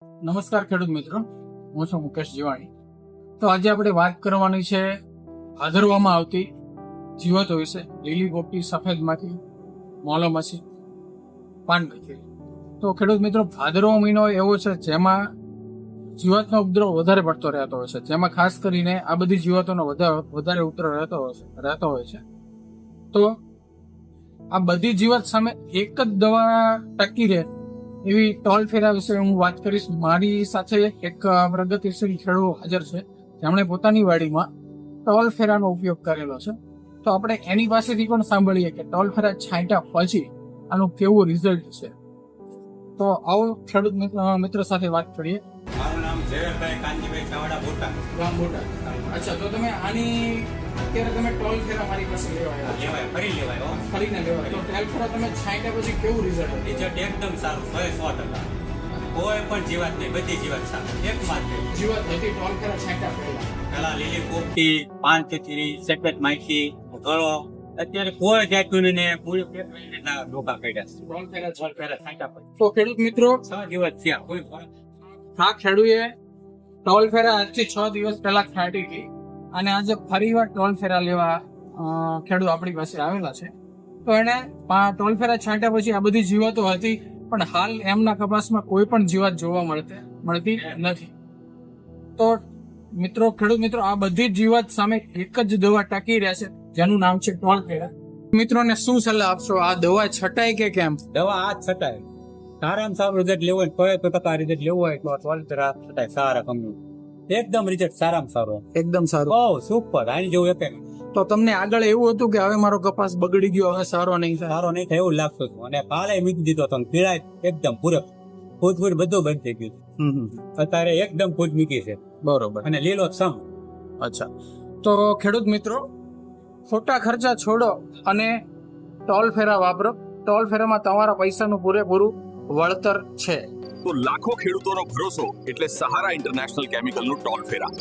નમસ્કાર ખેડૂત મિત્રો, હું છું મુકેશ જીવાણી. તો આજે આપણે વાત કરવાની છે ભાદરવામાં આવતી જીવાતો વિશે. લીલી પોપટી, સફેદ માખી, મોલો માછી, પાન માખી. તો ખેડૂત મિત્રો, ભાદરવો મહિનો એવો છે જેમાં જીવાતનો ઉપદ્રવ વધારે પડતો રહેતો હોય છે, જેમાં ખાસ કરીને આ બધી જીવાતોનો વધારે ઉપદ્રવ રહેતો હોય છે. તો આ બધી જીવાત સામે એક જ દવા ટકી રહે એવી ટોલ ફેરા વિશે હું વાત કરીશ. મારી સાથે એક પ્રગતિશીલ ખેડૂત હાજર છે, જેમણે પોતાની વાડીમાં ટોલ ફેરાનો ઉપયોગ કરેલો છે. તો આપણે એની પાસેથી પણ સાંભળીએ કે ટોલ ફેરા છાંટ્યા પછી આનું કેવું રિઝલ્ટ છે. તો આવો ખેડૂત મિત્ર સાથે વાત કરીએ. મારું નામ ઝવેરભાઈ કાનજીભાઈ ચાવડા બોટાદ. ગામ બોટાદ. અચ્છા, તો તમે આની અત્યારે તમે ટોલ ફેરા મારી પાસે લેવા આવ્યા છો. લેવાય, ફરી લેવાય હો. ફરીને લેવા. તો ટોલ ફેરા તમે છાંટ્યા પછી કેવું રિઝલ્ટ હતું? રિઝલ્ટ એકદમ સારું, 100%. કોઈ પણ જીવાત નહીં, બધી જીવાત સારી. એકમાત્ર જીવાત હતી ટોલ ફેરા છાંટ્યા પહેલા. પેલા લીલી પોપટી, પાન ચીરી, સફેદ માખી, ગળો, અત્યારે કોઈ જાતનું ને પૂરી પેટના ડોકા કાઢ્યા છે. ટોલ ફેરા છોડ પહેલા છાંટ્યા પછી તો ખેડૂત મિત્રો, 6 દિવસ થયા, કોઈ ફરક આ ખેડૂએ ટોલ ફેરા આજથી 6 દિવસ પહેલા છાંટી હતી અને આજે ફરીવાર ટોલ ફેરા લેવા ખેડૂત આપણી પાસે આવેલા છે. તો એને ટોલ ફેરા છાંટ્યા પછી આ બધી જીવાતો હતી, પણ હાલ એમના કપાસમાં કોઈ પણ જીવાત જોવા મળતી નથી. તો ખેડૂત મિત્રો, આ બધી જ જીવાત સામે એક જ દવા ટકી રહેશે, જેનું નામ છે ટોલ ફેરા. મિત્રોને શું સલાહ આપશો? આ દવા છટાય કે કેમ? દવા આ જ છટાય. સારામાં સારું રિઝલ્ટ લેવું હોય, 100% રિઝલ્ટ લેવું હોય તો ટોલ ફેરા છટાય. સારા કંપની, એકદમ રિઝલ્ટ સારામાં સારો, એકદમ સારું, બહુ સુપર. આની જેવું એક તો તમને આગળ એવું હતું કે હવે મારો કપાસ બગડી ગયો, હવે સારો નહીં થાય? સારો નહીં થાય એવું લાગતું હતું, અને પાલે મૂકી દીધો હતો. પીળાય એકદમ પૂરક, ફૂટ બધું બંધ થઈ ગયું. અત્યારે એકદમ ફૂટ મૂકી છે, બરોબર, અને લીલો સમ. અચ્છા, તો ખેડૂત મિત્રો, ખોટા ખર્ચા છોડો અને ટોલ ફેરા વાપરો. ટોલ ફેરામાં તમારા પૈસાનું પૂરેપૂરું વળતર છે. તો લાખો ખેડૂતોનો ભરોસો એટલે સહારા ઇન્ટરનેશનલ કેમિકલનું ટોલ ફેરા.